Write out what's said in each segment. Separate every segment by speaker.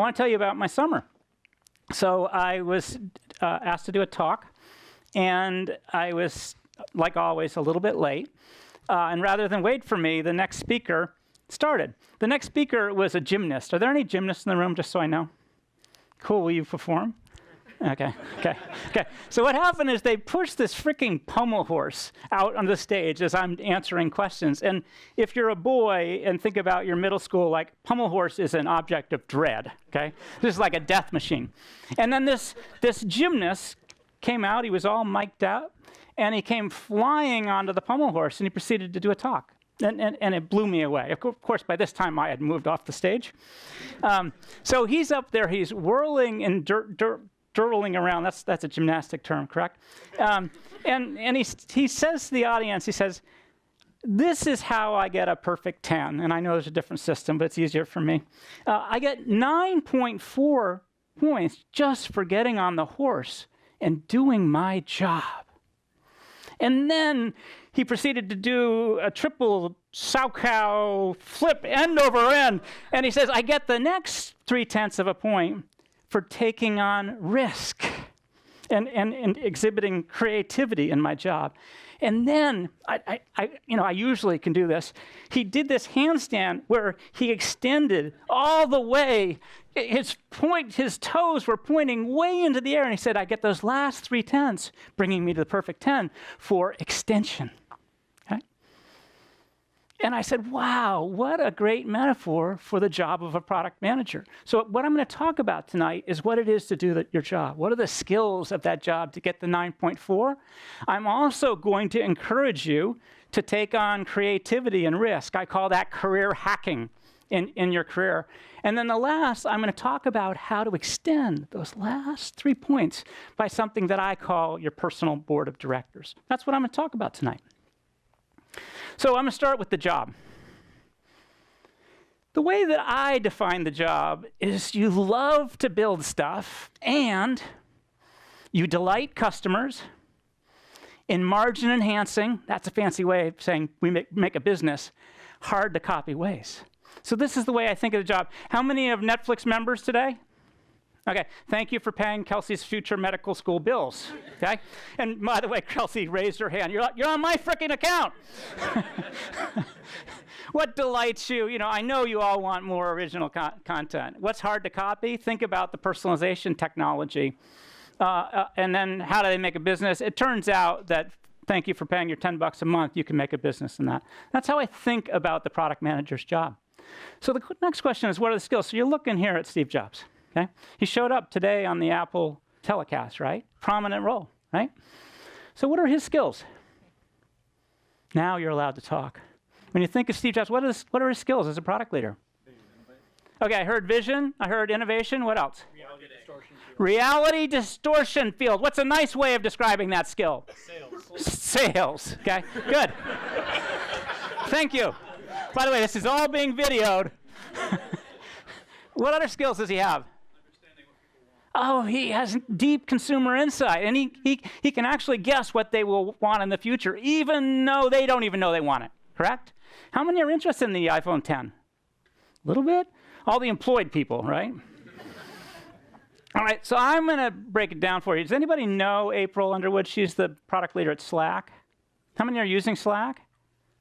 Speaker 1: want to tell you about my summer. So I was asked to do a talk, and I was, like always, a little bit late. And rather than wait for me, the next speaker started. The next speaker was a gymnast. Are there any gymnasts in the room, just so I know? Cool, will you perform? Okay. So what happened is they pushed this freaking pommel horse out on the stage as I'm answering questions. And if you're a boy and think about your middle school, like pommel horse is an object of dread, okay? This is like a death machine. And then this gymnast came out, he was all mic'd out, and he came flying onto the pommel horse, and he proceeded to do a talk. And it blew me away. Of course, by this time, I had moved off the stage. So he's up there, he's whirling and dirtling around. That's a gymnastic term, correct? And he says to the audience, he says, this is how I get a perfect 10. And I know there's a different system, but it's easier for me. I get 9.4 points just for getting on the horse and doing my job. And then he proceeded to do a triple sow-cow flip end over end. And he says, I get the next 0.3 of a point for taking on risk and exhibiting creativity in my job. And then, I usually can do this. He did this handstand where he extended all the way. His toes were pointing way into the air, and he said, I get those last 0.3, bringing me to the perfect 10 for extension. Okay? And I said, wow, what a great metaphor for the job of a product manager. So what I'm going to talk about tonight is what it is to do your job. What are the skills of that job to get the 9.4? I'm also going to encourage you to take on creativity and risk. I call that career hacking in your career. And then the last, I'm going to talk about how to extend those last 3 points by something that I call your personal board of directors. That's what I'm going to talk about tonight. So I'm going to start with the job. The way that I define the job is you love to build stuff and you delight customers in margin enhancing, that's a fancy way of saying we make a business, hard to copy ways. So this is the way I think of the job. How many of Netflix members today? Okay, thank you for paying Kelsey's future medical school bills, okay? And by the way, Kelsey raised her hand. You're on my frickin' account. What delights you? I know you all want more original content. What's hard to copy? Think about the personalization technology. And then how do they make a business? It turns out that thank you for paying your $10 a month, you can make a business in that. That's how I think about the product manager's job. So the next question is, what are the skills? So you're looking here at Steve Jobs. Okay? He showed up today on the Apple telecast, right? Prominent role, right? So what are his skills? Now you're allowed to talk. When you think of Steve Jobs, what are his skills as a product leader? Okay, I heard vision, I heard innovation, what else? Reality distortion field. What's a nice way of describing that skill? Sales, okay, good. Thank you. By the way, this is all being videoed. What other skills does he have? Oh, he has deep consumer insight, and he can actually guess what they will want in the future, even though they don't even know they want it, correct? How many are interested in the iPhone 10? A little bit? All the employed people, right? All right, so I'm going to break it down for you. Does anybody know April Underwood? She's the product leader at Slack. How many are using Slack?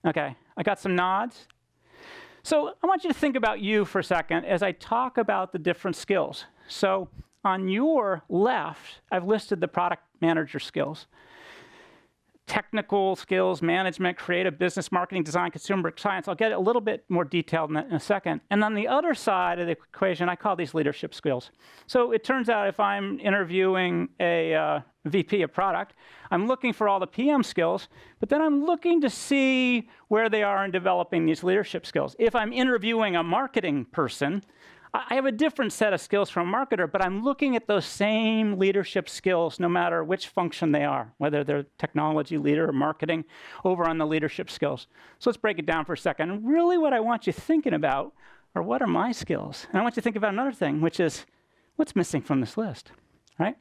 Speaker 1: Okay, I got some nods. So I want you to think about you for a second as I talk about the different skills. So on your left, I've listed the product manager skills. Technical skills, management, creative, business, marketing, design, consumer science. I'll get a little bit more detailed in a second. And on the other side of the equation, I call these leadership skills. So it turns out if I'm interviewing a VP of product, I'm looking for all the PM skills, but then I'm looking to see where they are in developing these leadership skills. If I'm interviewing a marketing person, I have a different set of skills from a marketer, but I'm looking at those same leadership skills no matter which function they are, whether they're technology leader or marketing, over on the leadership skills. So let's break it down for a second. And really what I want you thinking about are what are my skills? And I want you to think about another thing, which is what's missing from this list, right?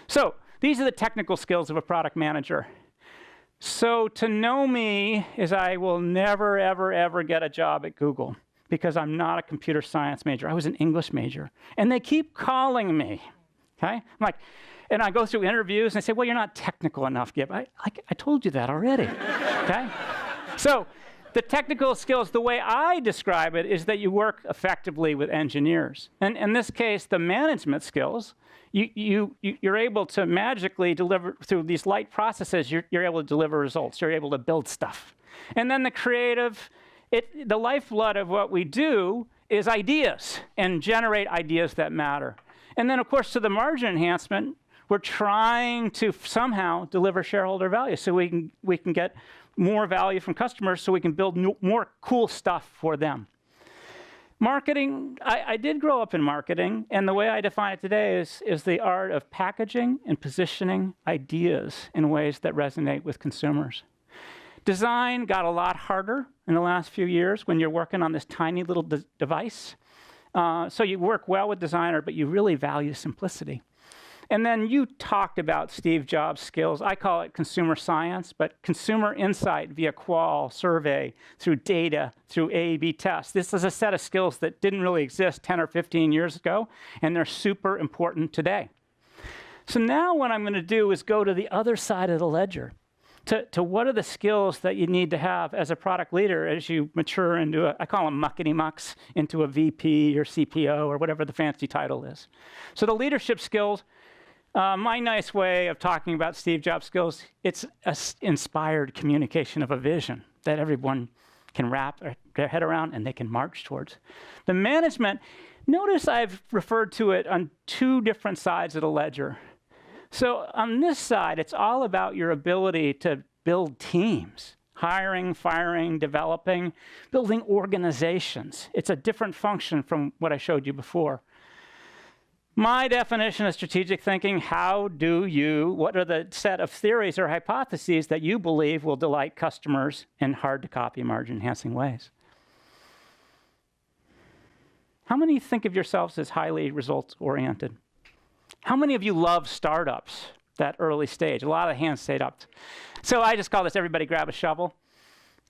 Speaker 1: So these are the technical skills of a product manager. So to know me is I will never, ever, ever get a job at Google, because I'm not a computer science major. I was an English major. And they keep calling me, okay? I'm like, and I go through interviews and they say, well, you're not technical enough, Gib. I told you that already, okay? So the technical skills, the way I describe it, is that you work effectively with engineers. And in this case, the management skills, you're able to magically deliver through these light processes, you're able to deliver results. You're able to build stuff. And then the creative, the lifeblood of what we do is ideas and generate ideas that matter. And then, of course, to the margin enhancement, we're trying to somehow deliver shareholder value so we can get more value from customers so we can build more cool stuff for them. Marketing, I did grow up in marketing, and the way I define it today is the art of packaging and positioning ideas in ways that resonate with consumers. Design got a lot harder in the last few years when you're working on this tiny little device. So you work well with designer, but you really value simplicity. And then you talked about Steve Jobs' skills. I call it consumer science, but consumer insight via qual, survey, through data, through A/B tests. This is a set of skills that didn't really exist 10 or 15 years ago, and they're super important today. So now what I'm going to do is go to the other side of the ledger, to what are the skills that you need to have as a product leader as you mature into I call them muckety-mucks, into a VP or CPO or whatever the fancy title is. So the leadership skills, my nice way of talking about Steve Jobs' skills, it's an inspired communication of a vision that everyone can wrap their head around and they can march towards. The management, notice I've referred to it on two different sides of the ledger. So on this side, it's all about your ability to build teams, hiring, firing, developing, building organizations. It's a different function from what I showed you before. My definition of strategic thinking, what are the set of theories or hypotheses that you believe will delight customers in hard-to-copy, margin-enhancing ways? How many think of yourselves as highly results-oriented? How many of you love startups, that early stage? A lot of hands stayed up. So I just call this everybody grab a shovel.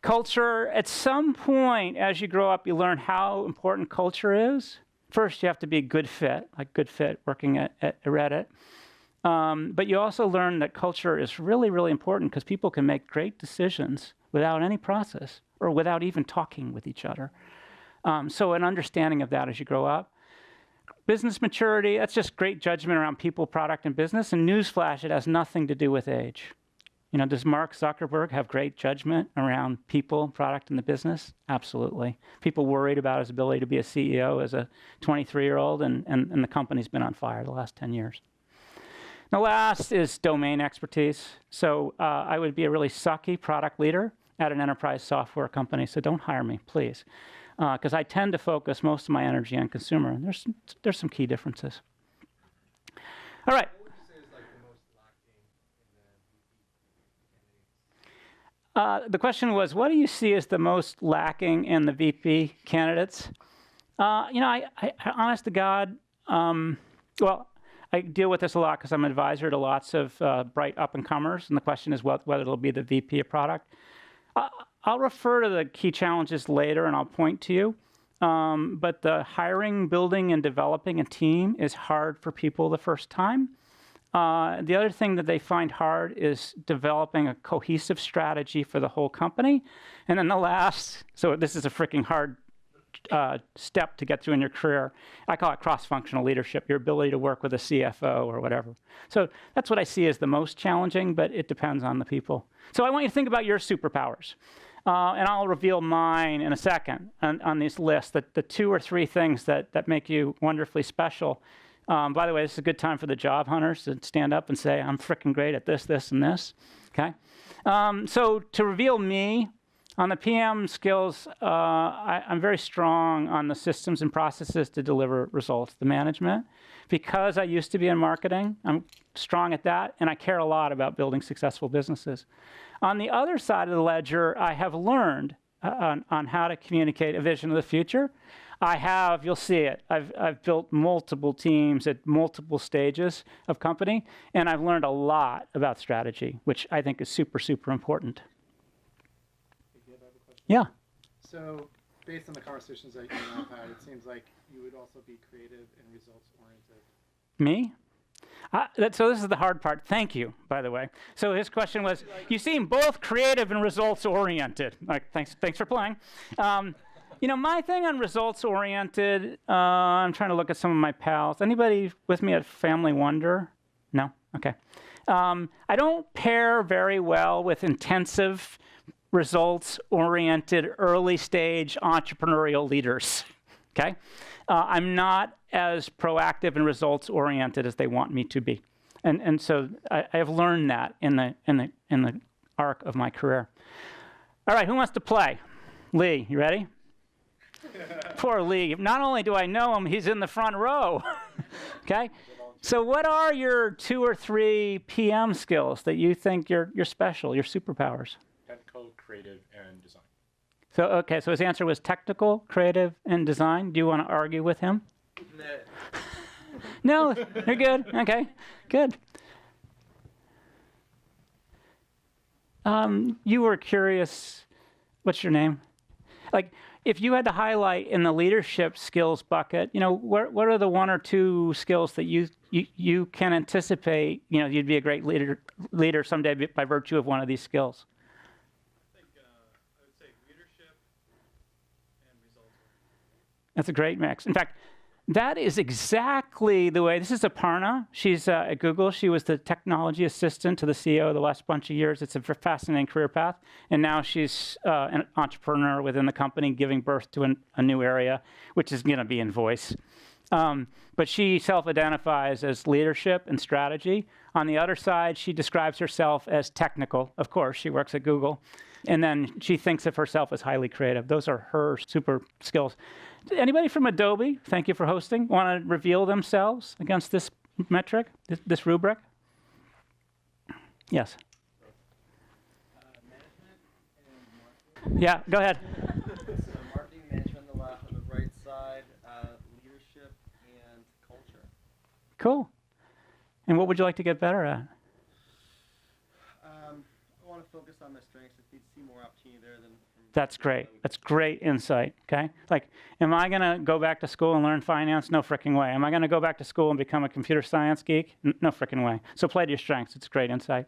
Speaker 1: Culture, at some point as you grow up, you learn how important culture is. First, you have to be a good fit, working at Reddit. But you also learn that culture is really, really important because people can make great decisions without any process or without even talking with each other. So an understanding of that as you grow up. Business maturity, that's just great judgment around people, product, and business. And newsflash, it has nothing to do with age. You know, does Mark Zuckerberg have great judgment around people, product, and the business? Absolutely. People worried about his ability to be a CEO as a 23-year-old, and the company's been on fire the last 10 years. The last is domain expertise. So I would be a really sucky product leader at an enterprise software company, so don't hire me, please. Because I tend to focus most of my energy on consumer, and there's some key differences. All right. The question was, what do you see as the most lacking in the VP candidates? I honest to God, I deal with this a lot because I'm an advisor to lots of bright up-and-comers, and the question is whether it'll be the VP of product. I'll refer to the key challenges later, and I'll point to you. But the hiring, building, and developing a team is hard for people the first time. The other thing that they find hard is developing a cohesive strategy for the whole company. And then the last, so this is a freaking hard step to get through in your career. I call it cross-functional leadership, your ability to work with a CFO or whatever. So that's what I see as the most challenging, but it depends on the people. So I want you to think about your superpowers. And I'll reveal mine in a second on this list, the 2 or 3 things that make you wonderfully special. By the way, this is a good time for the job hunters to stand up and say, I'm freaking great at this, this, and this, okay? So to reveal me, on the PM skills, I'm very strong on the systems and processes to deliver results, the management. Because I used to be in marketing, I'm strong at that, and I care a lot about building successful businesses. On the other side of the ledger, I have learned on how to communicate a vision of the future. You'll see it. I've built multiple teams at multiple stages of company, and I've learned a lot about strategy, which I think is super, super important.
Speaker 2: I have a question.
Speaker 1: Yeah.
Speaker 2: So based on the conversations that you and I have had, it seems like you would also be creative and results-oriented.
Speaker 1: Me? So this is the hard part. Thank you, by the way. So his question was, you seem both creative and results-oriented. Like, thanks for playing. My thing on results-oriented, I'm trying to look at some of my pals. Anybody with me at FamilyWonder? No? Okay. I don't pair very well with intensive, results-oriented, early-stage entrepreneurial leaders. Okay? I'm not as proactive and results-oriented as they want me to be, and so I have learned that in the arc of my career. All right, who wants to play? Lee, you ready? Poor Lee. Not only do I know him, he's in the front row. Okay. So, what are your 2 or 3 PM skills that you think you're special, your superpowers?
Speaker 3: Technical, creative, and design.
Speaker 1: So his answer was technical, creative, and design. Do you want to argue with him? No, you're good. Okay, good. You were curious. What's your name? Like, if you had to highlight in the leadership skills bucket, what are the 1 or 2 skills that you can anticipate? You'd be a great leader someday by virtue of one of these skills. That's a great mix. In fact, that is exactly the way. This is Aparna. She's at Google. She was the technology assistant to the CEO the last bunch of years. It's a fascinating career path. And now she's an entrepreneur within the company, giving birth to a new area, which is going to be in voice. But she self-identifies as leadership and strategy. On the other side, she describes herself as technical. Of course, she works at Google. And then she thinks of herself as highly creative. Those are her super skills. Anybody from Adobe, thank you for hosting, want to reveal themselves against this metric, this rubric? Yes.
Speaker 4: Management and marketing.
Speaker 1: Yeah, go ahead.
Speaker 4: So marketing management on the right side, leadership and culture.
Speaker 1: Cool. And what would you like to get better at?
Speaker 4: I want to focus on my strengths. I see more opportunity there than.
Speaker 1: That's great. That's great insight, okay? Like, am I going to go back to school and learn finance? No frickin' way. Am I going to go back to school and become a computer science geek? No frickin' way. So play to your strengths. It's great insight.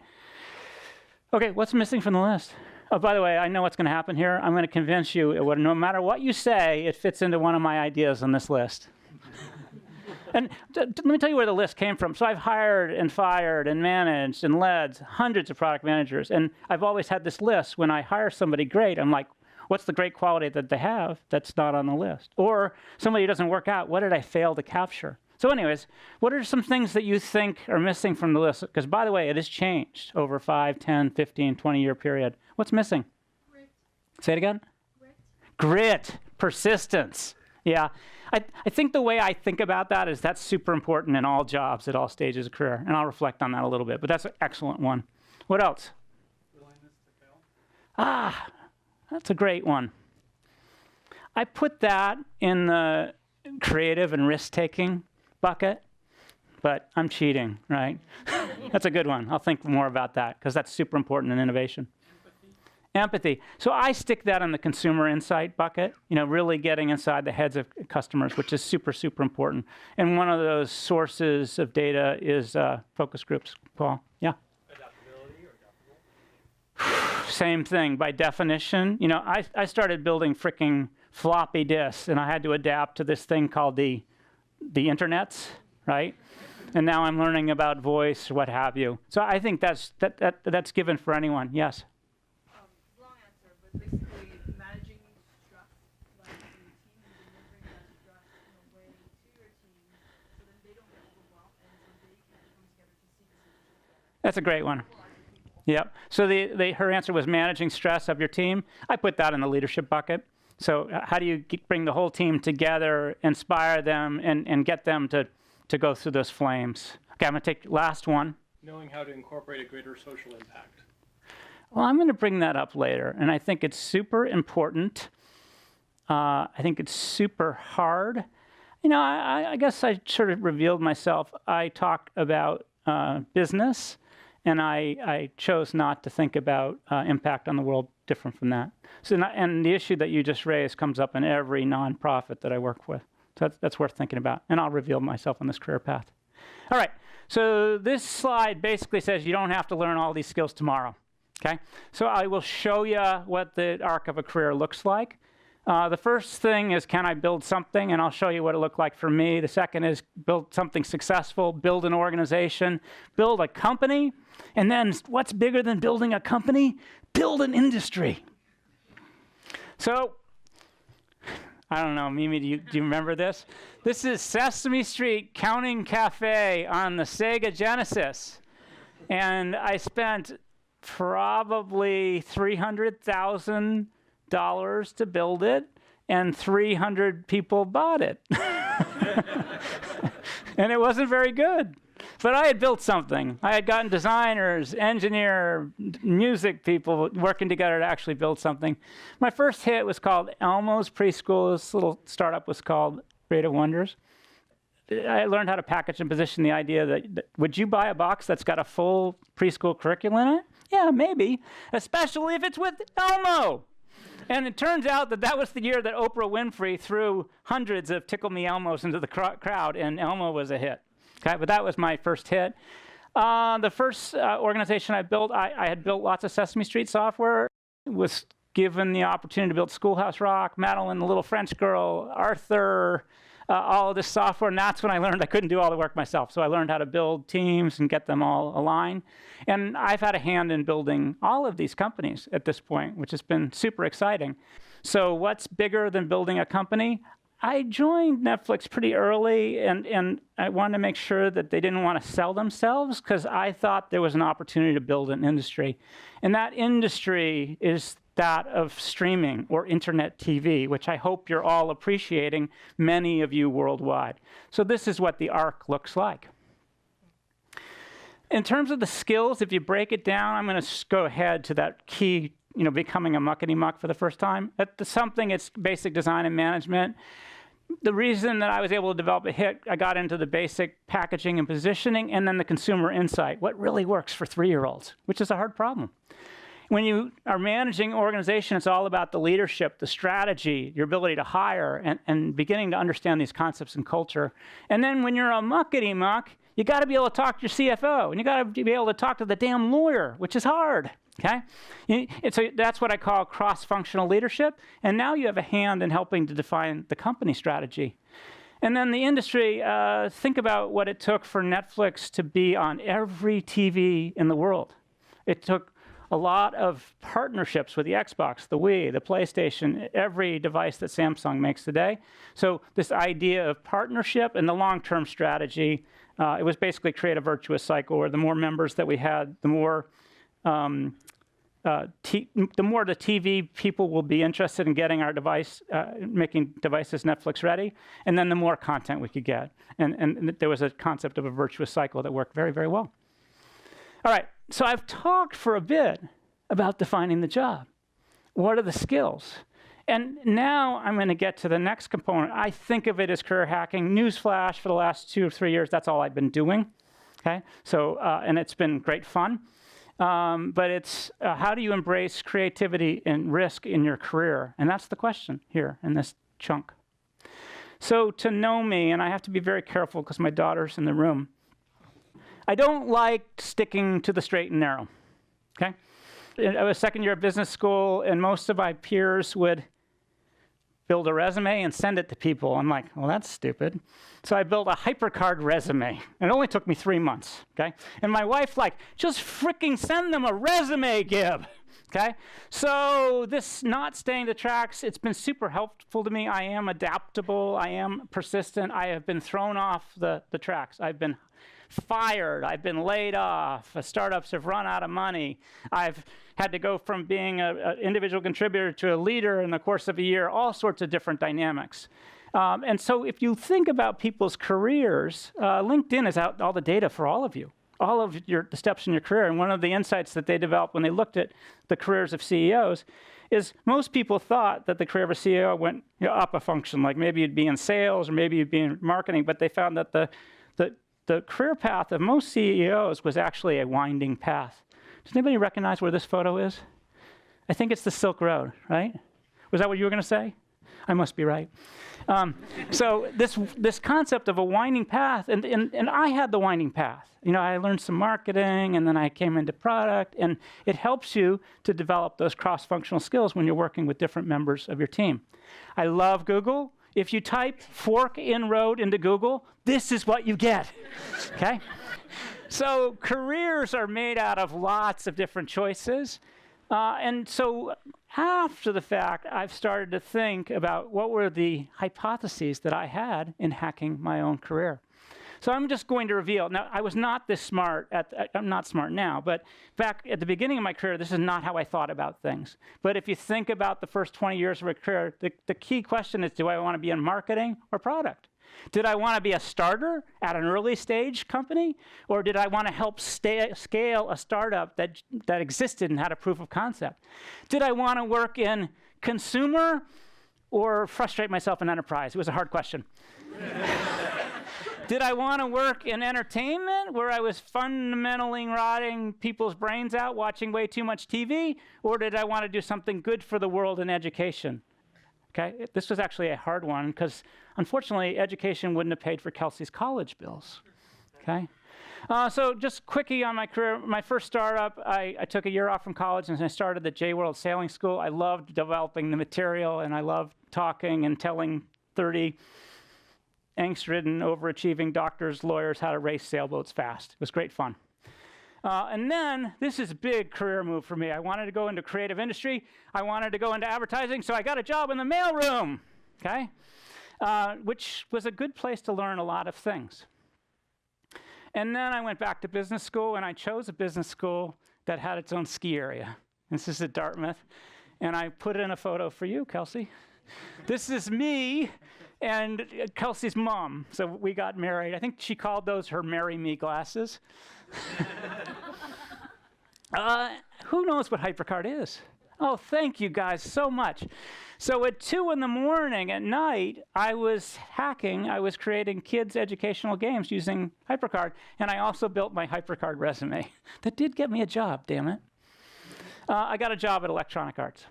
Speaker 1: Okay, what's missing from the list? Oh, by the way, I know what's going to happen here. I'm going to convince you, no matter what you say, it fits into one of my ideas on this list. And let me tell you where the list came from. So I've hired and fired and managed and led hundreds of product managers. And I've always had this list. When I hire somebody great, I'm like, what's the great quality that they have that's not on the list? Or somebody who doesn't work out, what did I fail to capture? So anyways, what are some things that you think are missing from the list? Because, by the way, it has changed over 5, 10, 15, 20-year period. What's missing?
Speaker 5: Grit.
Speaker 1: Say it again? Grit. Persistence. Yeah. I think the way I think about that is that's super important in all jobs at all stages of career. And I'll reflect on that a little bit. But that's an excellent one. What else?
Speaker 2: Willingness to fail.
Speaker 1: That's a great one. I put that in the creative and risk-taking bucket, but I'm cheating, right? That's a good one. I'll think more about that because that's super important in innovation. Empathy. So I stick that in the consumer insight bucket, really getting inside the heads of customers, which is super, super important. And one of those sources of data is focus groups. Paul, yeah?
Speaker 3: Adaptability or adaptable?
Speaker 1: Same thing. By definition, I started building freaking floppy disks, and I had to adapt to this thing called the internets, right? And now I'm learning about voice, what have you. So I think that's given for anyone. Yes?
Speaker 5: Long answer, but basically managing stress, like your team, and delivering that stress in a way to your team so that they don't get overwhelmed and so they can come together to see the solution together.
Speaker 1: That's a great one. Yep. So her answer was managing stress of your team. I put that in the leadership bucket. So how do you bring the whole team together, inspire them, and get them to go through those flames? Okay, I'm going to take last one.
Speaker 2: Knowing how to incorporate a greater social impact.
Speaker 1: Well, I'm going to bring that up later, and I think it's super important. I think it's super hard. I guess I sort of revealed myself. I talk about business, And I chose not to think about impact on the world different from that. And the issue that you just raised comes up in every nonprofit that I work with. So that's worth thinking about. And I'll reveal myself on this career path. All right. So this slide basically says you don't have to learn all these skills tomorrow. Okay? So I will show you what the arc of a career looks like. The first thing is, can I build something? And I'll show you what it looked like for me. The second is build something successful, build an organization, build a company. And then what's bigger than building a company? Build an industry. So, I don't know, Mimi, do you remember this? This is Sesame Street Counting Cafe on the SEGA Genesis. And I spent probably $300,000 to build it, and 300 people bought it. And it wasn't very good. But I had built something. I had gotten designers, engineer, music people working together to actually build something. My first hit was called Elmo's Preschool. This little startup was called Creative Wonders. I learned how to package and position the idea that would you buy a box that's got a full preschool curriculum in it? Yeah, maybe, especially if it's with Elmo. And it turns out that was the year that Oprah Winfrey threw hundreds of Tickle Me Elmos into the crowd, and Elmo was a hit. Okay, but that was my first hit. The first organization I built, I had built lots of Sesame Street software, was given the opportunity to build Schoolhouse Rock, Mattel, The Little French Girl, Arthur, all of this software, and that's when I learned I couldn't do all the work myself. So I learned how to build teams and get them all aligned. And I've had a hand in building all of these companies at this point, which has been super exciting. So what's bigger than building a company? I joined Netflix pretty early, and I wanted to make sure that they didn't want to sell themselves, because I thought there was an opportunity to build an industry. And that industry is that of streaming or internet TV, which I hope you're all appreciating, many of you worldwide. So this is what the arc looks like. In terms of the skills, if you break it down, I'm going to go ahead to that key, becoming a muckety-muck for the first time. At something, it's basic design and management. The reason that I was able to develop a hit, I got into the basic packaging and positioning, and then the consumer insight, what really works for 3-year-olds, which is a hard problem. When you are managing an organization, it's all about the leadership, the strategy, your ability to hire, and beginning to understand these concepts and culture. And then when you're a muckety-muck, you got to be able to talk to your CFO, and you got to be able to talk to the damn lawyer, which is hard. Okay? And so that's what I call cross-functional leadership. And now you have a hand in helping to define the company strategy. And then the industry, think about what it took for Netflix to be on every TV in the world. It took a lot of partnerships with the Xbox, the Wii, the PlayStation, every device that Samsung makes today. So this idea of partnership and the long-term strategy, it was basically create a virtuous cycle where the more members that we had, the more the TV people will be interested in getting our device, making devices Netflix ready, and then the more content we could get. And there was a concept of a virtuous cycle that worked very, very well. All right, so I've talked for a bit about defining the job. What are the skills? And now I'm going to get to the next component. I think of it as career hacking. Newsflash, for the last 2 or 3 years, that's all I've been doing. Okay, so and it's been great fun. But it's how do you embrace creativity and risk in your career? And that's the question here in this chunk. So to know me, and I have to be very careful because my daughter's in the room, I don't like sticking to the straight and narrow. Okay? I was second year of business school, and most of my peers would build a resume and send it to people. I'm like, well, that's stupid. So I built a HyperCard resume. It only took me 3 months, okay? And my wife like, just freaking send them a resume, Gib, okay? So this not staying the tracks, it's been super helpful to me. I am adaptable. I am persistent. I have been thrown off the tracks. I've been fired. I've been laid off. Startups have run out of money. I've had to go from being an individual contributor to a leader in the course of a year, all sorts of different dynamics. And so if you think about people's careers, LinkedIn is out all the data for all of you, all of the steps in your career. And one of the insights that they developed when they looked at the careers of CEOs is most people thought that the career of a CEO went up a function, like maybe you'd be in sales or maybe you'd be in marketing, but they found that the the career path of most CEOs was actually a winding path. Does anybody recognize where this photo is? I think it's the Silk Road, right? Was that what you were going to say? I must be right. So this concept of a winding path, and I had the winding path. You know, I learned some marketing, and then I came into product, and it helps you to develop those cross-functional skills when you're working with different members of your team. I love Google. If you type fork in road into Google, this is what you get, okay? So careers are made out of lots of different choices. And so after the fact, I've started to think about what were the hypotheses that I had in hacking my own career. So I'm just going to reveal. Now, I was not this smart. I'm not smart now, but back at the beginning of my career, this is not how I thought about things. But if you think about the first 20 years of a career, the key question is, do I want to be in marketing or product? Did I want to be a starter at an early stage company? Or did I want to help scale a startup that existed and had a proof of concept? Did I want to work in consumer or frustrate myself in enterprise? It was a hard question. Did I want to work in entertainment where I was fundamentally rotting people's brains out watching way too much TV? Or did I want to do something good for the world in education? Okay, this was actually a hard one because unfortunately education wouldn't have paid for Kelsey's college bills. Okay, so just quickie on my career. My first startup, I took a year off from college and I started the J-World Sailing School. I loved developing the material and I loved talking and telling 30 angst-ridden, overachieving doctors, lawyers how to race sailboats fast. It was great fun. And then, this is a big career move for me. I wanted to go into creative industry. I wanted to go into advertising, so I got a job in the mailroom, okay? Which was a good place to learn a lot of things. And then I went back to business school, and I chose a business school that had its own ski area. This is at Dartmouth. And I put in a photo for you, Kelsey. This is me and Kelsey's mom. So we got married. I think she called those her Marry Me glasses. Who knows what HyperCard is? Oh, thank you guys so much. So at 2 in the morning at night, I was hacking. I was creating kids' educational games using HyperCard. And I also built my HyperCard resume. That did get me a job, damn it. I got a job at Electronic Arts.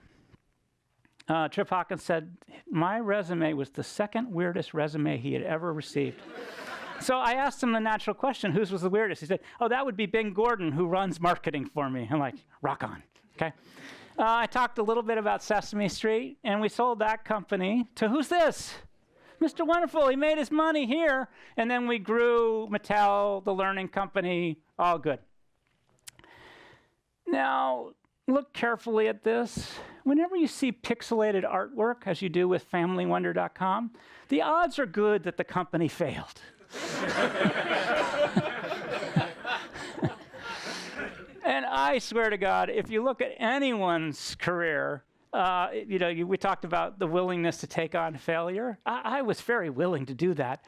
Speaker 1: Trip Hawkins said, my resume was the second weirdest resume he had ever received. So I asked him the natural question, whose was the weirdest? He said, oh, that would be Bing Gordon, who runs marketing for me. I'm like, rock on, okay? I talked a little bit about Sesame Street, and we sold that company to, who's this? Mr. Wonderful, he made his money here. And then we grew Mattel, the learning company, all good. Now, look carefully at this. Whenever you see pixelated artwork, as you do with FamilyWonder.com, the odds are good that the company failed. And I swear to God, if you look at anyone's career, we talked about the willingness to take on failure. I was very willing to do that.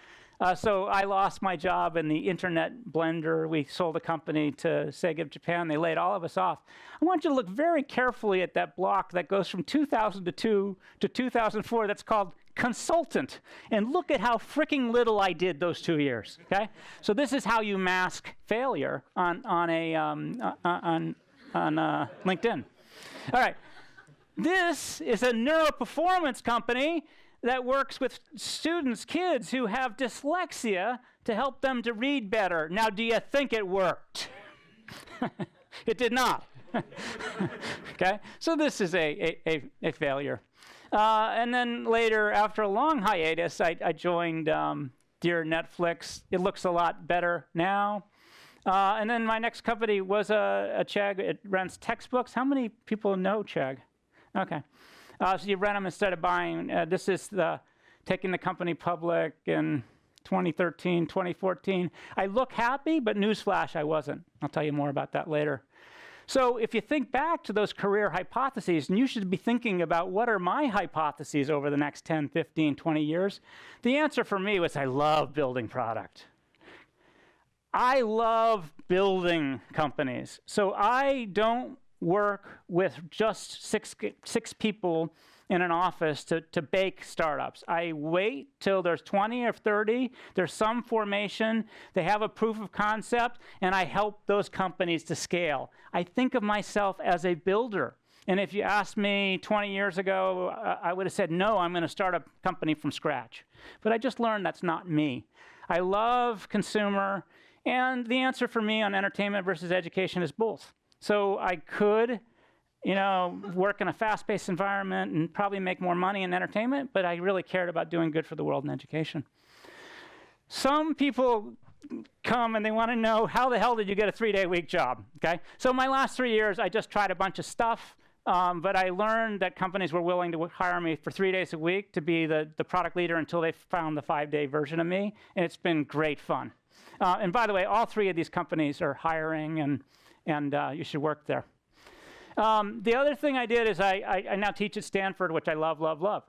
Speaker 1: So I lost my job in the internet blender. We sold a company to SEGA of Japan. They laid all of us off. I want you to look very carefully at that block that goes from 2002 to 2004 that's called consultant. And look at how freaking little I did those 2 years, okay? So this is how you mask failure on LinkedIn. All right. This is a neuroperformance company that works with students, kids who have dyslexia to help them to read better. Now, do you think it worked? It did not. Okay? So this is a failure. And then later, after a long hiatus, I joined Dear Netflix. It looks a lot better now. And then my next company was a Chegg. It rents textbooks. How many people know Chegg? Okay. So you rent them instead of buying. This is taking the company public in 2013, 2014. I look happy, but newsflash, I wasn't. I'll tell you more about that later. So if you think back to those career hypotheses, and you should be thinking about what are my hypotheses over the next 10, 15, 20 years, the answer for me was I love building product. I love building companies. So I don't work with just six people in an office to bake startups. I wait till there's 20 or 30, there's some formation, they have a proof of concept, and I help those companies to scale. I think of myself as a builder. And if you asked me 20 years ago, I would have said, no, I'm going to start a company from scratch. But I just learned that's not me. I love consumer, and the answer for me on entertainment versus education is both. So I could, work in a fast-paced environment and probably make more money in entertainment, but I really cared about doing good for the world in education. Some people come and they want to know, how the hell did you get a 3-day-a-week job, okay? So my last 3 years, I just tried a bunch of stuff, but I learned that companies were willing to hire me for 3 days a week to be the product leader until they found the 5-day version of me, and it's been great fun. And by the way, all 3 of these companies are hiring, and you should work there. The other thing I did is I now teach at Stanford, which I love, love, love.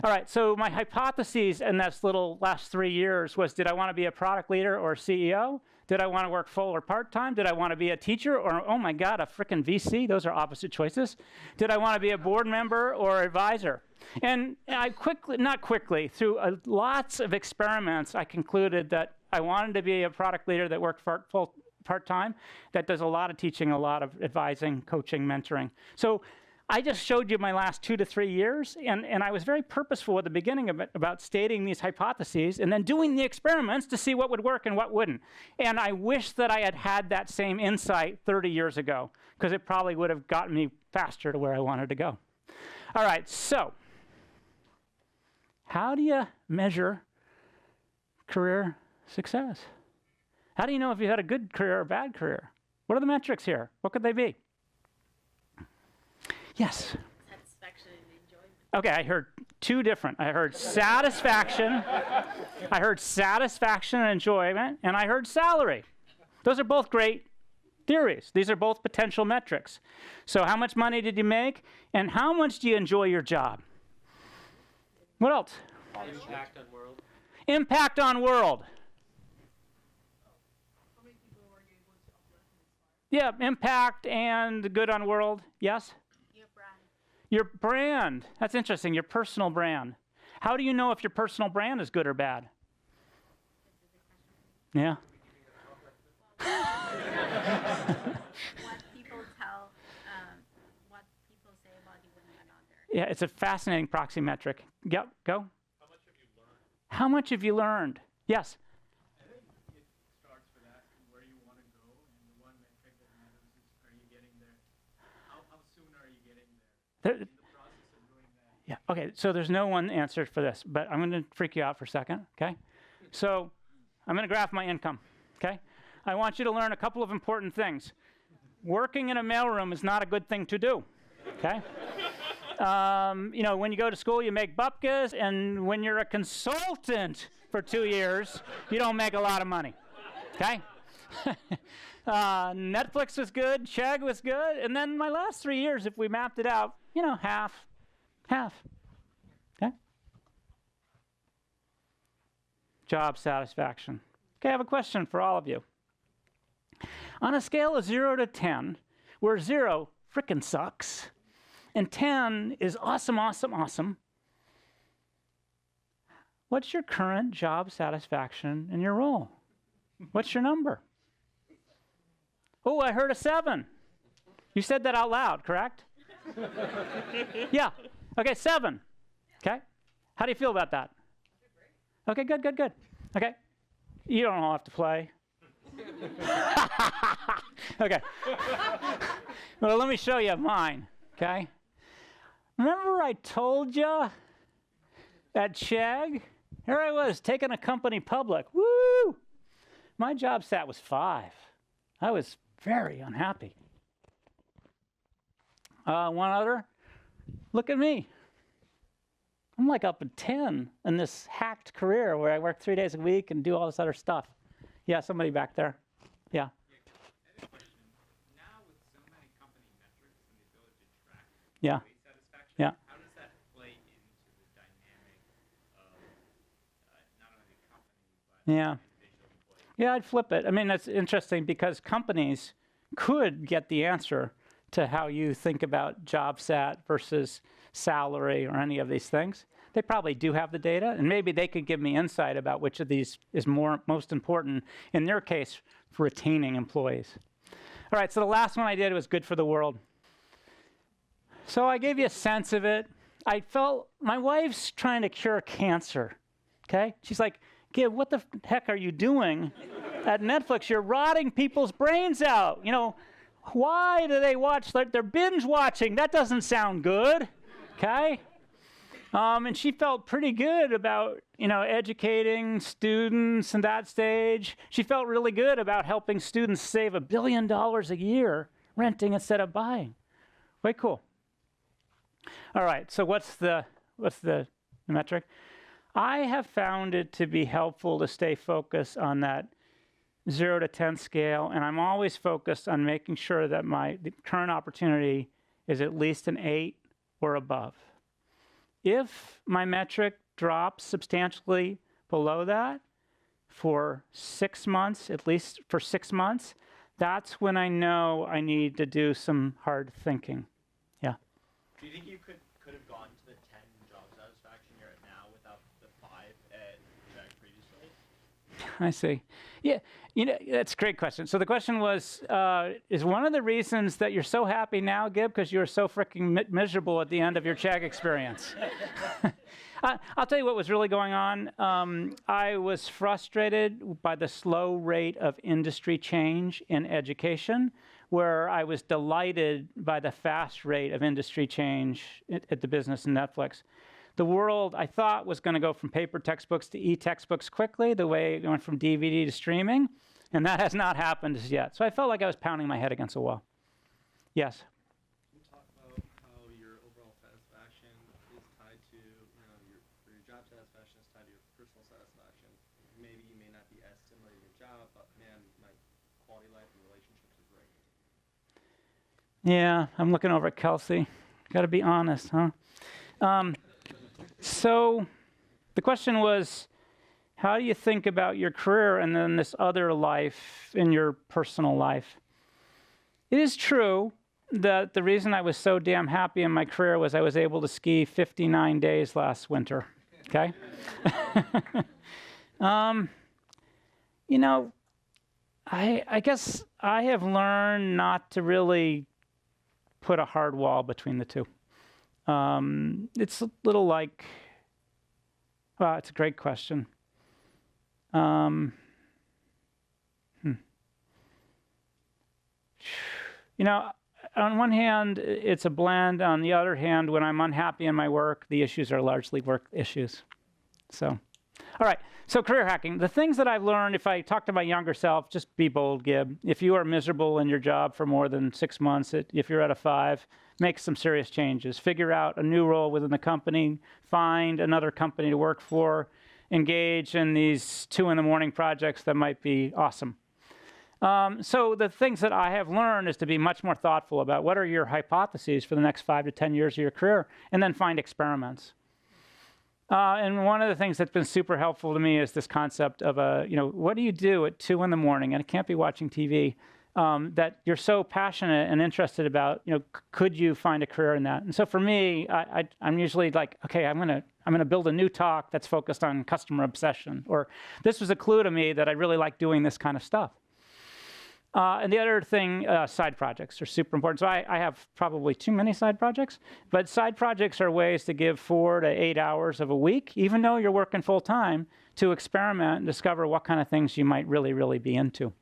Speaker 1: All right, so my hypotheses in this little last 3 years was, did I want to be a product leader or a CEO? Did I want to work full or part-time? Did I want to be a teacher or, oh my God, a frickin' VC? Those are opposite choices. Did I want to be a board member or advisor? And I through lots of experiments, I concluded that I wanted to be a product leader that worked full part-time, that does a lot of teaching, a lot of advising, coaching, mentoring. So I just showed you my last 2 to 3 years, and I was very purposeful at the beginning of it about stating these hypotheses and then doing the experiments to see what would work and what wouldn't. And I wish that I had had that same insight 30 years ago, because it probably would have gotten me faster to where I wanted to go. All right, so how do you measure career success? How do you know if you had a good career or a bad career? What are the metrics here? What could they be? Yes?
Speaker 5: Satisfaction and enjoyment.
Speaker 1: Okay, I heard 2 different. I heard satisfaction. I heard satisfaction and enjoyment, and I heard salary. Those are both great theories. These are both potential metrics. So how much money did you make, and how much do you enjoy your job? What else?
Speaker 4: Impact on world.
Speaker 1: Impact on world. Yeah, impact and good on world. Yes?
Speaker 5: Your brand.
Speaker 1: Your brand. That's interesting. Your personal brand. How do you know if your personal brand is good or bad? Yeah.
Speaker 5: What people tell, what people say about you when you're not there.
Speaker 1: Yeah, it's a fascinating proxy metric. Yep, go.
Speaker 3: How much have you learned?
Speaker 1: How much have you learned? Yes.
Speaker 2: I think it starts with asking where you want to go, and the one metric that matters is, are you getting there? How soon are you getting there?
Speaker 1: There-
Speaker 2: In the process of doing that.
Speaker 1: Yeah, okay, so there's no one answer for this, but I'm going to freak you out for a second, okay? So I'm going to graph my income, okay? I want you to learn a couple of important things. Working in a mailroom is not a good thing to do, okay? When you go to school, you make bupkis, and when you're a consultant for 2 years, you don't make a lot of money, okay? Netflix was good, Chegg was good, and then my last 3 years, if we mapped it out, half, okay? Job satisfaction. Okay, I have a question for all of you. On a scale of 0 to 10, where 0 frickin' sucks, and 10 is awesome, awesome, awesome, what's your current job satisfaction in your role? What's your number? Oh, I heard a 7. You said that out loud, correct? Yeah. Okay, 7. Okay. How do you feel about that? Okay, good, good, good. Okay. You don't all have to play. Okay. Well, let me show you mine, okay? Remember I told you at Chegg? Here I was taking a company public. Woo! My job sat was 5. I was very unhappy. One other. Look at me. I'm like up at 10 in this hacked career where I work 3 days a week and do all this other stuff. Yeah, somebody back there. Yeah.
Speaker 6: I have a question. Now with so many company metrics and the ability to track
Speaker 1: Yeah.
Speaker 6: employee satisfaction,
Speaker 1: Yeah.
Speaker 6: how does that play into the dynamic of not only the company but
Speaker 1: Yeah.
Speaker 6: individual employees?
Speaker 1: Yeah, I'd flip it. I mean, that's interesting because companies could get the answer to how you think about job sat versus salary or any of these things. They probably do have the data, and maybe they could give me insight about which of these is most important, in their case, for retaining employees. All right, so the last one I did was good for the world. So I gave you a sense of it. I felt my wife's trying to cure cancer, okay? She's like, Gib, what the heck are you doing at Netflix? You're rotting people's brains out. You know, why do they watch? They're binge watching. That doesn't sound good, okay? And she felt pretty good about, educating students in that stage. She felt really good about helping students save $1 billion a year renting instead of buying. Way cool. All right, so what's the metric? I have found it to be helpful to stay focused on that 0 to 10 scale, and I'm always focused on making sure that the current opportunity is at least an 8 or above. If my metric drops substantially below that for 6 months, at least for 6 months, that's when I know I need to do some hard thinking. Yeah.
Speaker 6: Do you think you could have gone to the 10 job satisfaction you're at now without the 5 at Chegg previously?
Speaker 1: I see. Yeah, that's a great question. So the question was, is one of the reasons that you're so happy now, Gib, because you were so freaking miserable at the end of your Chegg experience? I'll tell you what was really going on. I was frustrated by the slow rate of industry change in education, where I was delighted by the fast rate of industry change at the business and Netflix. The world, I thought, was going to go from paper textbooks to e-textbooks quickly, the way it went from DVD to streaming, and that has not happened as yet. So I felt like I was pounding my head against a wall. Yes?
Speaker 4: Can you talk about how your overall satisfaction is tied to, your job satisfaction is tied to your personal satisfaction? Maybe you may not be as similar in your job, but man, my quality of life and relationships are great.
Speaker 1: Yeah, I'm looking over at Kelsey. Got to be honest, huh? So the question was, how do you think about your career and then this other life in your personal life? It is true that the reason I was so damn happy in my career was I was able to ski 59 days last winter, okay? I guess I have learned not to really put a hard wall between the two. It's a little like, well, it's a great question. On one hand, it's a blend. On the other hand, when I'm unhappy in my work, the issues are largely work issues. So, all right. So career hacking. The things that I've learned, if I talk to my younger self, just be bold, Gib. If you are miserable in your job for more than 6 months, if you're at a 5, make some serious changes. Figure out a new role within the company. Find another company to work for. Engage in these 2 a.m. projects that might be awesome. So the things that I have learned is to be much more thoughtful about what are your hypotheses for the next 5 to 10 years of your career, and then find experiments. And one of the things that's been super helpful to me is this concept of what do you do at 2 a.m. and it can't be watching TV, that you're so passionate and interested about, could you find a career in that? And so for me, I'm usually like, okay, I'm gonna build a new talk that's focused on customer obsession, or this was a clue to me that I really like doing this kind of stuff. And the other thing, side projects are super important. So I have probably too many side projects, but side projects are ways to give 4 to 8 hours of a week, even though you're working full time, to experiment and discover what kind of things you might really, really be into.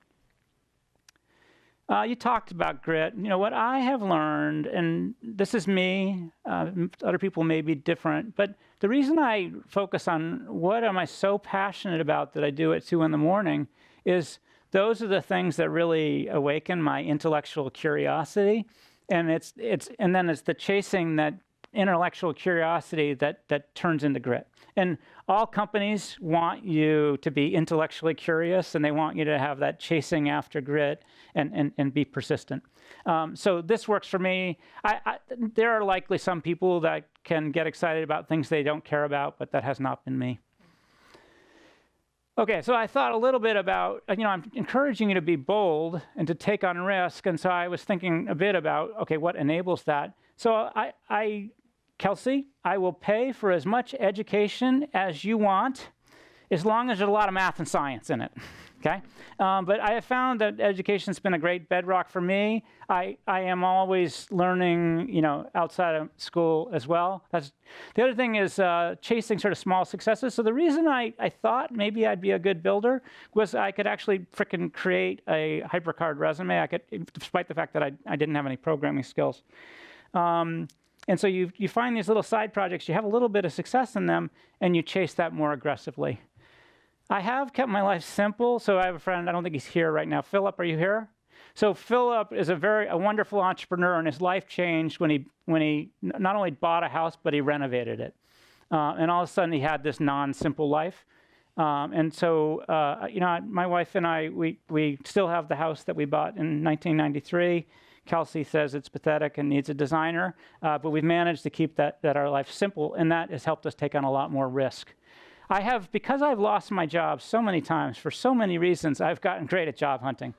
Speaker 1: You talked about grit. What I have learned, and this is me, other people may be different, but the reason I focus on what am I so passionate about that I do at 2 a.m. is those are the things that really awaken my intellectual curiosity, and it's the chasing that intellectual curiosity that turns into grit. And all companies want you to be intellectually curious, and they want you to have that chasing after grit and be persistent. So this works for me. There are likely some people that can get excited about things they don't care about, but that has not been me. Okay, so I thought a little bit about, I'm encouraging you to be bold and to take on risk. And so I was thinking a bit about, okay, what enables that? So Kelsey, I will pay for as much education as you want, as long as there's a lot of math and science in it, okay? But I have found that education's been a great bedrock for me. I am always learning, outside of school as well. The other thing is chasing sort of small successes. So the reason I thought maybe I'd be a good builder was I could actually frickin' create a HyperCard resume. I could, despite the fact that I didn't have any programming skills. And so you find these little side projects, you have a little bit of success in them, and you chase that more aggressively. I have kept my life simple. So I have a friend, I don't think he's here right now. Philip, are you here? So Philip is a wonderful entrepreneur, and his life changed when he not only bought a house, but he renovated it. And all of a sudden he had this non-simple life. And so, my wife and I, we still have the house that we bought in 1993. Kelsey says it's pathetic and needs a designer, but we've managed to keep that our life simple, and that has helped us take on a lot more risk. Because I've lost my job so many times for so many reasons, I've gotten great at job hunting.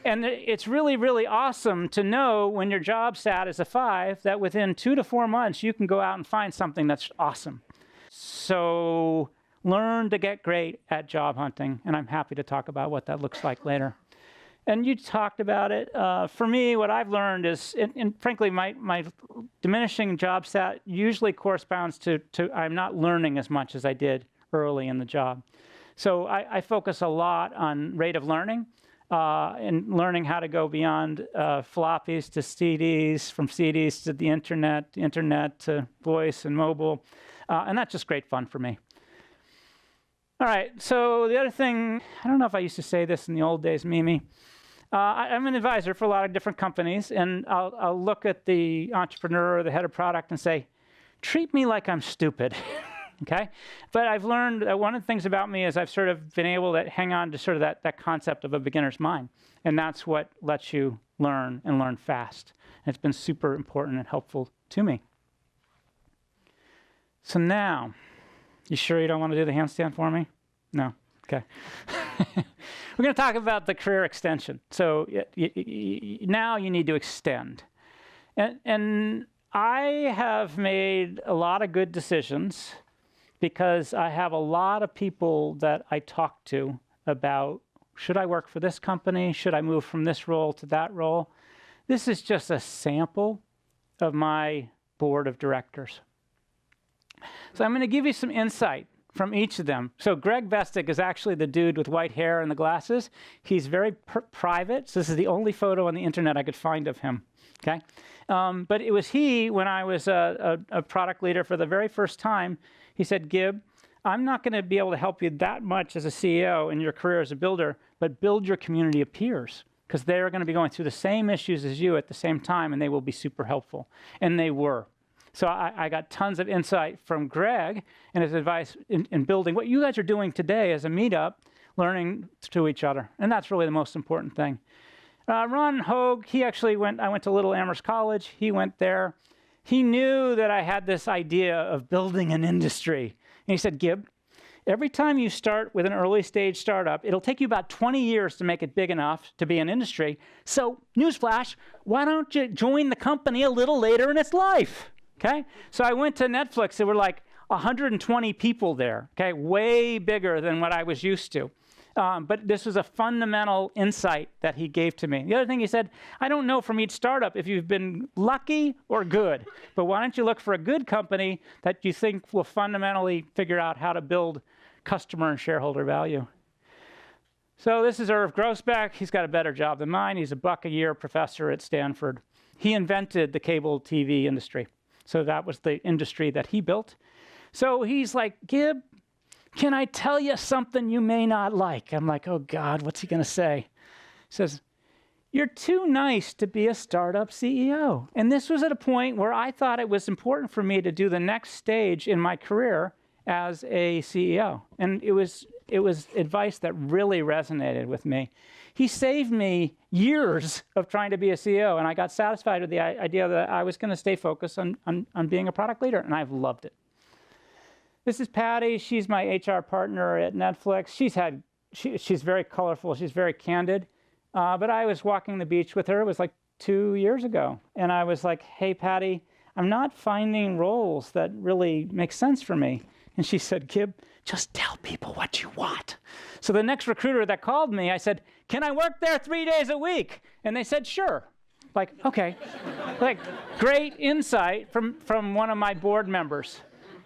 Speaker 1: And it's really, really awesome to know when your job stat is a 5, that within 2 to 4 months, you can go out and find something that's awesome. So learn to get great at job hunting, and I'm happy to talk about what that looks like later. And you talked about it. For me, what I've learned is, and frankly, my diminishing job stat usually corresponds to I'm not learning as much as I did early in the job. So I focus a lot on rate of learning and learning how to go beyond floppies to CDs, from CDs to the internet to voice and mobile. And that's just great fun for me. All right, so the other thing, I don't know if I used to say this in the old days, Mimi. I'm an advisor for a lot of different companies, and I'll look at the entrepreneur or the head of product and say, treat me like I'm stupid, okay? But I've learned that one of the things about me is I've sort of been able to hang on to sort of that concept of a beginner's mind, and that's what lets you learn and learn fast. And it's been super important and helpful to me. So now, you sure you don't want to do the handstand for me? No? Okay. We're going to talk about the career extension. So now you need to extend. And I have made a lot of good decisions because I have a lot of people that I talk to about, should I work for this company? Should I move from this role to that role? This is just a sample of my board of directors. So I'm going to give you some insight from each of them. So Greg Bestick is actually the dude with white hair and the glasses. He's very private. So this is the only photo on the internet I could find of him, okay? But it was he, when I was a product leader for the very first time, he said, Gib, I'm not going to be able to help you that much as a CEO in your career as a builder, but build your community of peers, because they're going to be going through the same issues as you at the same time, and they will be super helpful. And they were. So I got tons of insight from Greg and his advice in building what you guys are doing today as a meetup, learning to each other. And that's really the most important thing. Ron Hogue, I went to Little Amherst College. He went there. He knew that I had this idea of building an industry. And he said, Gib, every time you start with an early stage startup, it'll take you about 20 years to make it big enough to be an industry. So newsflash, why don't you join the company a little later in its life? Okay, so I went to Netflix. There were like 120 people there, okay, way bigger than what I was used to. But this was a fundamental insight that he gave to me. The other thing he said, I don't know from each startup if you've been lucky or good, but why don't you look for a good company that you think will fundamentally figure out how to build customer and shareholder value. So this is Irv Grossbeck. He's got a better job than mine. He's a $1 a year professor at Stanford. He invented the cable TV industry. So that was the industry that he built. So he's like, Gib, can I tell you something you may not like? I'm like, oh God, what's he going to say? He says, you're too nice to be a startup CEO. And this was at a point where I thought it was important for me to do the next stage in my career as a CEO. And it was advice that really resonated with me. He saved me years of trying to be a CEO, and I got satisfied with the idea that I was going to stay focused on being a product leader, and I've loved it. this is Patty. She's my HR partner at Netflix. She's very colorful. She's very candid. But I was walking the beach with her. It was like 2 years ago. And I was like, hey, Patty, I'm not finding roles that really make sense for me. And she said, Gib, just tell people what you want. So the next recruiter that called me, I said, can I work there 3 days a week? And they said, sure. Like, okay. Like, great insight from one of my board members.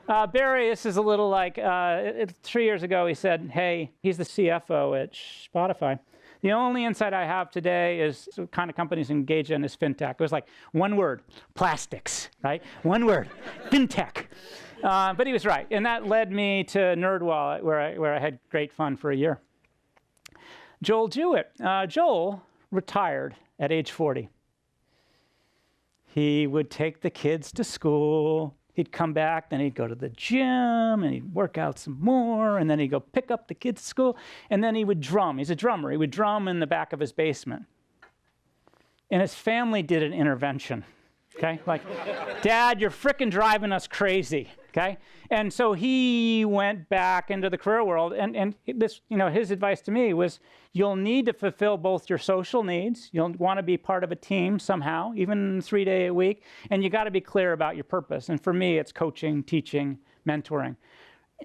Speaker 1: Barry, this is a little like, 3 years ago, he said, hey, he's the CFO at Spotify. The only insight I have today is the kind of companies engage in is fintech. It was like one word, plastics, right? One word, fintech. But he was right. And that led me to NerdWallet, where I had great fun for a year. Joel Jewett. Joel retired at age 40. He would take the kids to school. He'd come back, then he'd go to the gym, and he'd work out some more, and then he'd go pick up the kids at school, and then he would drum. He's a drummer. He would drum in the back of his basement. And his family did an intervention, okay? Like, Dad, you're frickin' driving us crazy, okay? And so he went back into the career world, and this, his advice to me was, you'll need to fulfill both your social needs. You'll want to be part of a team somehow, even 3 days a week, and you got to be clear about your purpose. And for me, it's coaching, teaching, mentoring.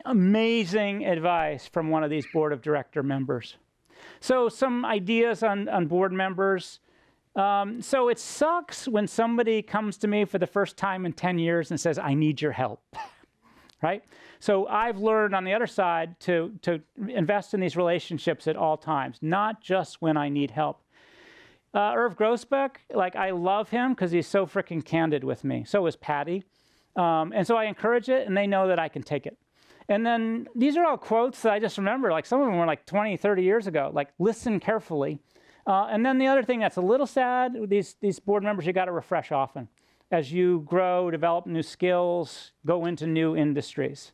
Speaker 1: Amazing advice from one of these board of director members. So some ideas on board members. So it sucks when somebody comes to me for the first time in 10 years and says, I need your help. Right? So I've learned on the other side to invest in these relationships at all times, not just when I need help. Irv Grossbeck, like, I love him because he's so freaking candid with me. So is Patty. And so I encourage it, and they know that I can take it. And then these are all quotes that I just remember. Like, some of them were like 20, 30 years ago. Like, listen carefully. And then the other thing that's a little sad, these board members, you got to refresh often. As you grow, develop new skills, go into new industries.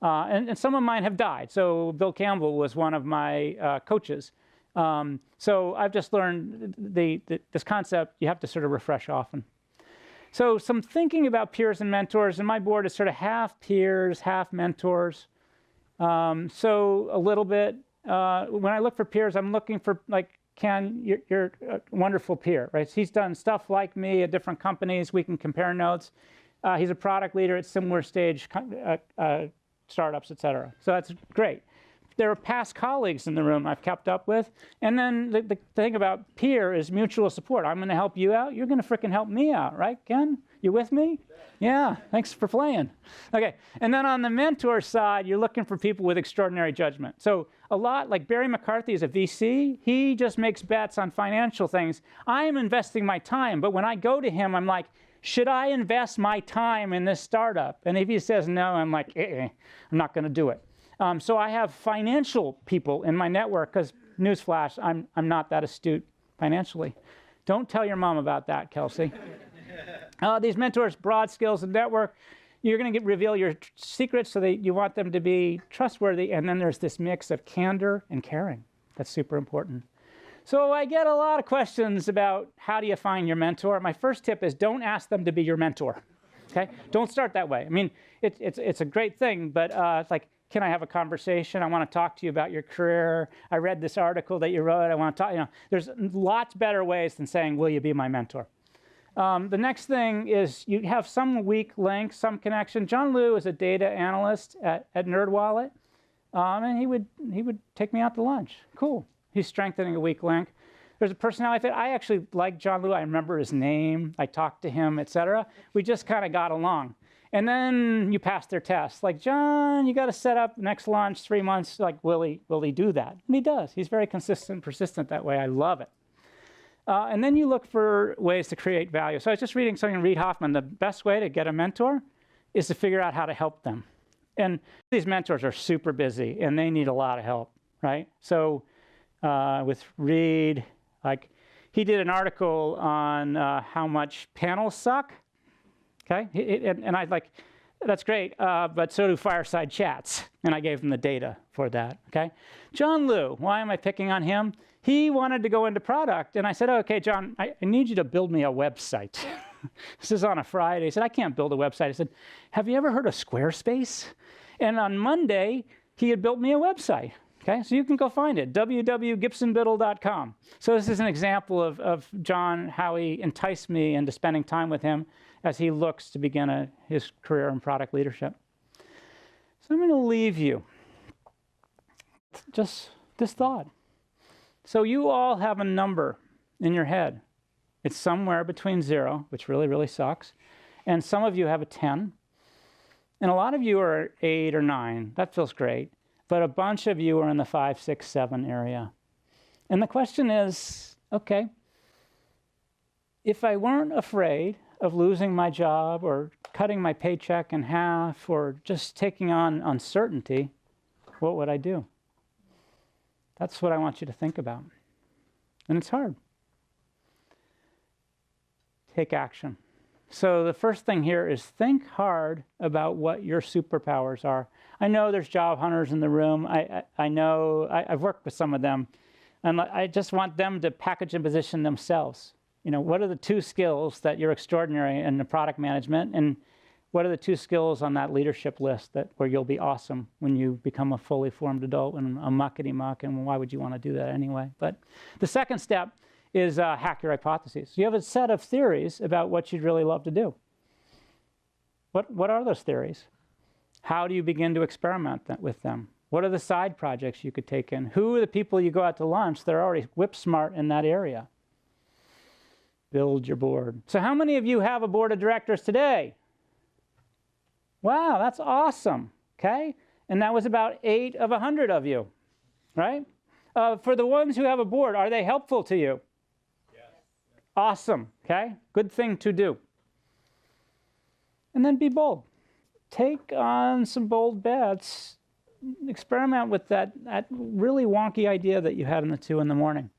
Speaker 1: And some of mine have died. So Bill Campbell was one of my coaches. So I've just learned this concept, you have to sort of refresh often. So some thinking about peers and mentors, and my board is sort of half peers, half mentors. So a little bit, when I look for peers, I'm looking for, like, Ken, you're a wonderful peer, right? He's done stuff like me at different companies. We can compare notes. He's a product leader at similar stage startups, et cetera. So that's great. There are past colleagues in the room I've kept up with. And then the thing about peer is mutual support. I'm going to help you out. You're going to frickin' help me out, right, Ken? You with me? Yeah, thanks for playing. Okay, and then on the mentor side, you're looking for people with extraordinary judgment. So a lot, like Barry McCarthy is a VC. He just makes bets on financial things. I'm investing my time, but when I go to him, I'm like, should I invest my time in this startup? And if he says no, I'm like, I'm not going to do it. So I have financial people in my network because, newsflash, I'm not that astute financially. Don't tell your mom about that, Kelsey. These mentors, broad skills and network, you're going to reveal your secrets so that you want them to be trustworthy. And then there's this mix of candor and caring. That's super important. So I get a lot of questions about how do you find your mentor. My first tip is don't ask them to be your mentor. Okay? Don't start that way. I mean, it's a great thing, but it's like, can I have a conversation? I want to talk to you about your career. I read this article that you wrote. I want to talk. There's lots better ways than saying, will you be my mentor? The next thing is you have some weak link, some connection. John Liu is a data analyst at NerdWallet, and he would take me out to lunch. Cool. He's strengthening a weak link. There's a personality fit. I actually like John Liu. I remember his name. I talked to him, et cetera. We just kind of got along. And then you pass their test. Like, John, you got to set up next lunch, 3 months. Like, will he do that? And he does. He's very consistent, persistent that way. I love it. And then you look for ways to create value. So I was just reading something from Reid Hoffman. The best way to get a mentor is to figure out how to help them. And these mentors are super busy, and they need a lot of help, right? So with Reid, like, he did an article on how much panels suck. Okay, and I like, that's great, but so do fireside chats. And I gave him the data for that, okay? John Liu, why am I picking on him? He wanted to go into product, and I said, okay, John, I need you to build me a website. This is on a Friday. He said, I can't build a website. I said, have you ever heard of Squarespace? And on Monday, he had built me a website. Okay, so you can go find it, www.gibsonbiddle.com. So this is an example of John, how he enticed me into spending time with him as he looks to begin his career in product leadership. So I'm going to leave you just this thought. So you all have a number in your head. It's somewhere between 0, which really, really sucks, and some of you have a 10, and a lot of you are 8 or 9. That feels great. But a bunch of you are in the 5, 6, 7 area. And the question is, okay, if I weren't afraid of losing my job or cutting my paycheck in half or just taking on uncertainty, what would I do? That's what I want you to think about. And it's hard. Take action. So the first thing here is think hard about what your superpowers are. I know there's job hunters in the room. I know, I've worked with some of them. And I just want them to package and position themselves. You know, what are the 2 skills that you're extraordinary in the product management? And what are the 2 skills on that leadership list where you'll be awesome when you become a fully formed adult and a muckety-muck? And why would you want to do that anyway? But the second step is hack your hypotheses. You have a set of theories about what you'd really love to do. What are those theories? How do you begin to experiment with them? What are the side projects you could take in? Who are the people you go out to lunch that are already whip smart in that area? Build your board. So how many of you have a board of directors today? Wow, that's awesome, okay? And that was about 8 of 100 of you, right? For the ones who have a board, are they helpful to you?
Speaker 3: Yes.
Speaker 1: Awesome, okay? Good thing to do. And then be bold. Take on some bold bets. Experiment with that really wonky idea that you had in the 2 in the morning.